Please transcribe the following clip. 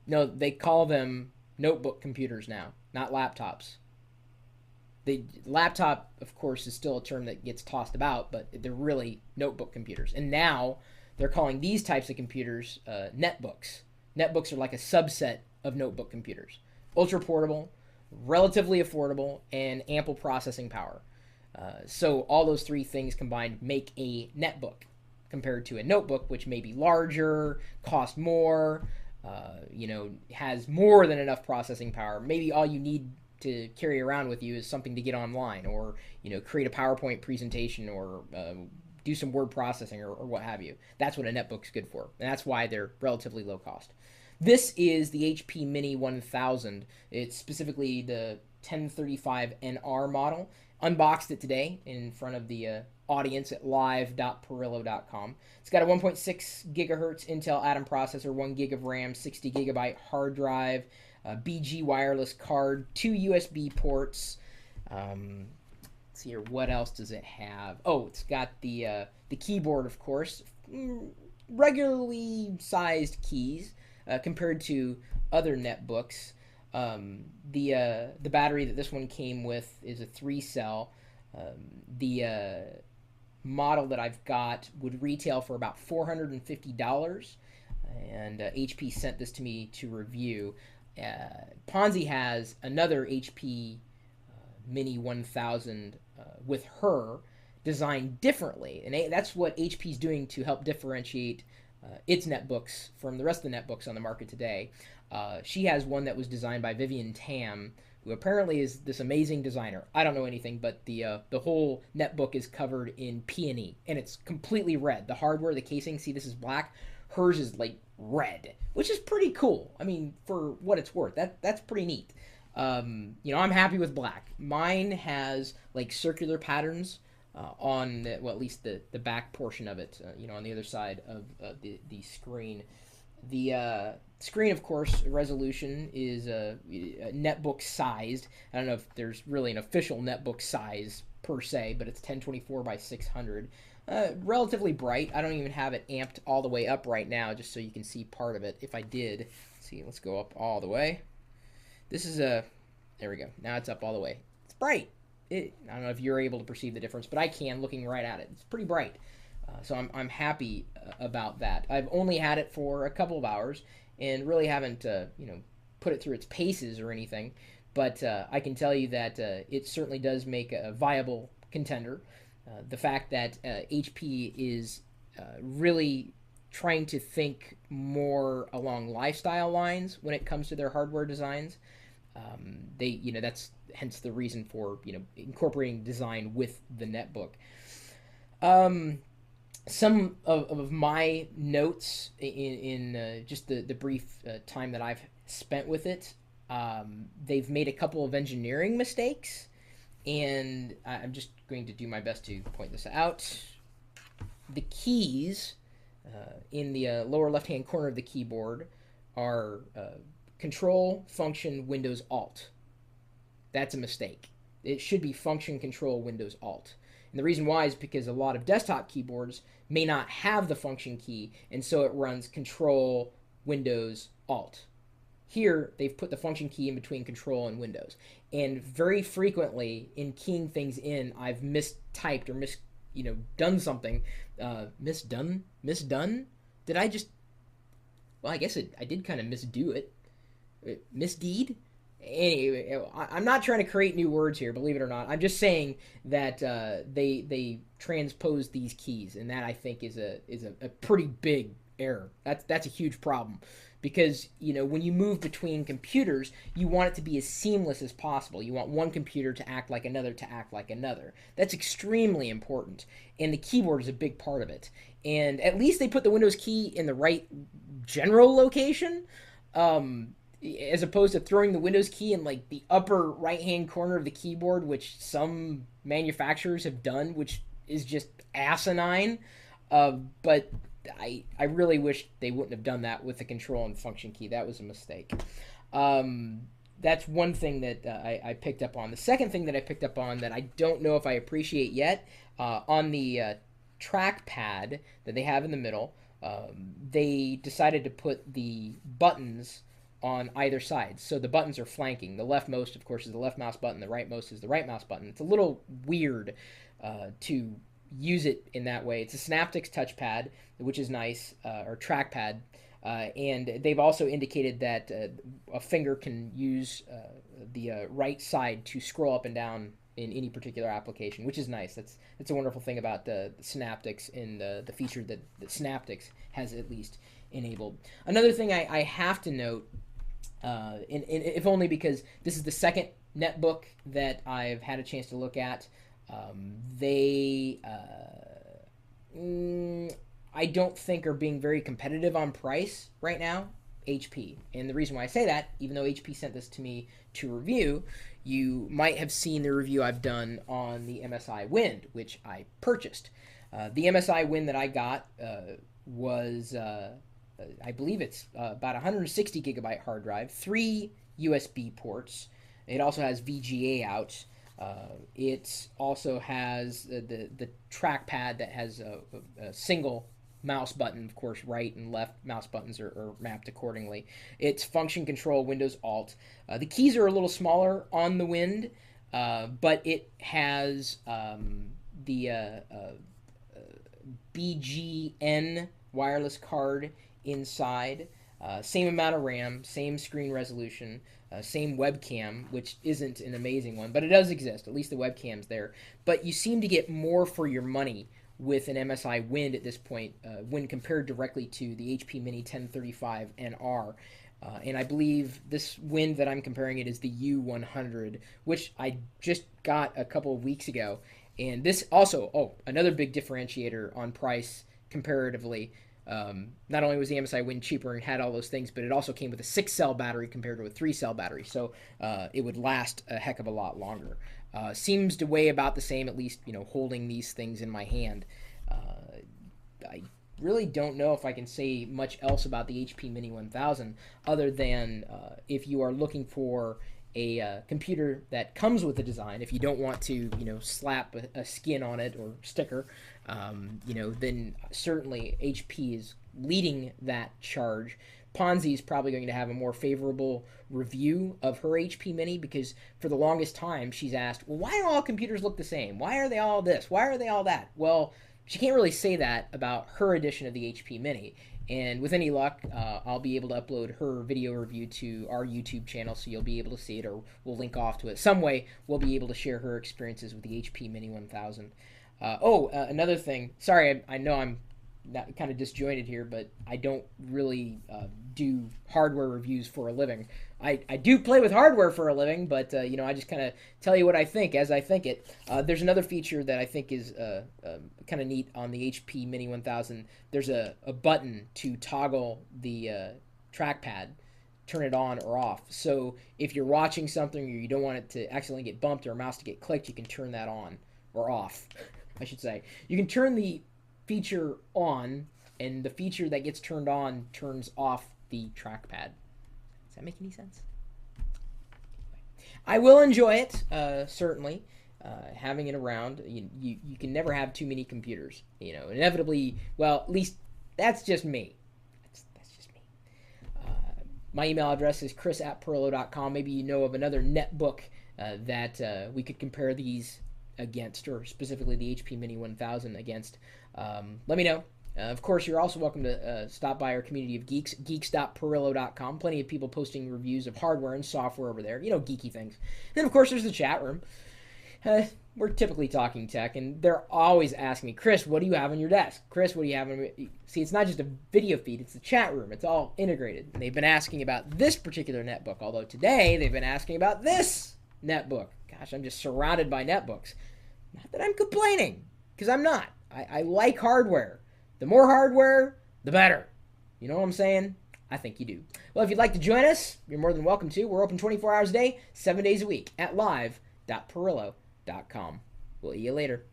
No, they call them notebook computers now, not laptops. The laptop, of course, is still a term that gets tossed about, but they're really notebook computers. And now they're calling these types of computers netbooks. Netbooks are like a subset of notebook computers. Ultra portable, relatively affordable, and ample processing power. So all those three things combined make a netbook compared to a notebook, which may be larger, cost more, has more than enough processing power. Maybe all you need to carry around with you is something to get online, or create a PowerPoint presentation, or do some word processing, or what have you. That's what a netbook's good for, and that's why they're relatively low cost. This is the HP Mini 1000. It's specifically the 1035NR model. Unboxed it today in front of the audience at live.pirillo.com. It's got a 1.6 gigahertz Intel Atom processor, 1 gig of RAM, 60 gigabyte hard drive, BG wireless card, 2 USB ports. Let's see here, what else does it have? Oh, it's got the keyboard, of course, regularly sized keys compared to other netbooks. The battery that this one came with is a 3 cell. The model that I've got would retail for about $450, and HP sent this to me to review. Ponzi has another HP Mini 1000 with her designed differently, and that's what HP's doing to help differentiate its netbooks from the rest of the netbooks on the market today. She has one that was designed by Vivian Tam, who apparently is this amazing designer. I don't know anything, but the whole netbook is covered in peony, and it's completely red. The hardware, the casing, see, this is black. Hers is like red, which is pretty cool. I mean, for what it's worth, that's pretty neat. I'm happy with black. Mine has like circular patterns on at least the back portion of it. On the other side of the screen. The screen, of course, resolution is a netbook sized. I don't know if there's really an official netbook size per se, but it's 1024 by 600. Relatively bright. I don't even have it amped all the way up right now, just so you can see part of it. If I did, let's go up all the way. This is there we go. Now it's up all the way. It's bright. I don't know if you're able to perceive the difference, but I can looking right at it. It's pretty bright. So I'm happy about that. I've only had it for a couple of hours and really haven't put it through its paces or anything. But I can tell you that it certainly does make a viable contender. The fact that HP is really trying to think more along lifestyle lines when it comes to their hardware designs. That's hence the reason for incorporating design with the netbook. Some of my notes in just the brief time that I've spent with it, they've made a couple of engineering mistakes, and I'm just going to do my best to point this out. The keys in the lower left-hand corner of the keyboard are Control, Function, Windows, Alt. That's a mistake. It should be Function, Control, Windows, Alt. And the reason why is because a lot of desktop keyboards may not have the function key, and so it runs Control, Windows, Alt. Here, they've put the function key in between Control and Windows. And very frequently, in keying things in, I've mistyped or done something. Misdone? Did I just... Well, I guess I did kind of misdo it. Misdeed? Anyway, I'm not trying to create new words here, believe it or not. I'm just saying that they transpose these keys, and that I think is a pretty big error. That's a huge problem, because when you move between computers, you want it to be as seamless as possible. You want one computer to act like another to act like another. That's extremely important, and the keyboard is a big part of it. And at least they put the Windows key in the right general location. As opposed to throwing the Windows key in like the upper right hand corner of the keyboard, which some manufacturers have done, which is just asinine. But I really wish they wouldn't have done that with the Control and Function key. That was a mistake. That's one thing that I picked up on. The second thing that I picked up on that I don't know if I appreciate yet, on the trackpad that they have in the middle, they decided to put the buttons on either side. So the buttons are flanking. The leftmost, of course, is the left mouse button. The rightmost is the right mouse button. It's a little weird to use it in that way. It's a Synaptics touchpad, which is nice, or trackpad. And they've also indicated that a finger can use the right side to scroll up and down in any particular application, which is nice. That's a wonderful thing about the Synaptics and the feature that Synaptics has at least enabled. Another thing I have to note, if only because this is the second netbook that I've had a chance to look at, I don't think are being very competitive on price right now, HP. And the reason why I say that, even though HP sent this to me to review, you might have seen the review I've done on the MSI Wind, which I purchased. The MSI Wind that I got was, I believe it's about 160 gigabyte hard drive, 3 USB ports. It also has VGA out. It also has the trackpad that has a single mouse button. Of course, right and left mouse buttons are mapped accordingly. It's function control, Windows Alt. The keys are a little smaller on the Wind, but it has the BGN wireless card inside. Same amount of RAM, same screen resolution, same webcam, which isn't an amazing one, but it does exist. At least the webcam's there. But you seem to get more for your money with an MSI Wind at this point when compared directly to the HP Mini 1035 NR. And I believe this Wind that I'm comparing it is the U100, which I just got a couple of weeks ago. And this also, another big differentiator on price comparatively. Not only was the MSI Wind cheaper and had all those things, but it also came with a 6-cell battery compared to a 3-cell battery, so it would last a heck of a lot longer. Seems to weigh about the same, at least, holding these things in my hand. I really don't know if I can say much else about the HP Mini 1000 other than if you are looking for a computer that comes with a design, if you don't want to, slap a skin on it or sticker, then certainly HP is leading that charge. Ponzi is probably going to have a more favorable review of her HP Mini because for the longest time she's asked, well, why do all computers look the same? Why are they all this? Why are they all that? Well, she can't really say that about her edition of the HP Mini. And with any luck, I'll be able to upload her video review to our YouTube channel, so you'll be able to see it, or we'll link off to it. Some way we'll be able to share her experiences with the HP Mini 1000. Another thing. Sorry, I know I'm not kind of disjointed here, but I don't really do hardware reviews for a living. I do play with hardware for a living, but I just kind of tell you what I think as I think it. There's another feature that I think is kind of neat on the HP Mini 1000. There's a button to toggle the trackpad, turn it on or off. So if you're watching something or you don't want it to accidentally get bumped or a mouse to get clicked, you can turn that on or off, I should say. You can turn the feature on, and the feature that gets turned on turns off the trackpad. Does that make any sense? I will enjoy it, certainly. Having it around, you can never have too many computers. Inevitably, well, at least that's just me. That's just me. My email address is chris@pirillo.com. Maybe you know of another netbook that we could compare these against, or specifically the HP Mini 1000 against. Let me know. Of course, you're also welcome to stop by our community of geeks, geeks.pirillo.com. Plenty of people posting reviews of hardware and software over there, geeky things. And then, of course, there's the chat room. We're typically talking tech, and they're always asking me, Chris, what do you have on your desk? Chris, what do you have on your... See, it's not just a video feed, it's the chat room. It's all integrated. And they've been asking about this particular netbook, although today they've been asking about this netbook. Gosh, I'm just surrounded by netbooks. Not that I'm complaining, because I'm not. I like hardware. The more hardware, the better. You know what I'm saying? I think you do. Well, if you'd like to join us, you're more than welcome to. We're open 24 hours a day, 7 days a week at live.pirillo.com. We'll see you later.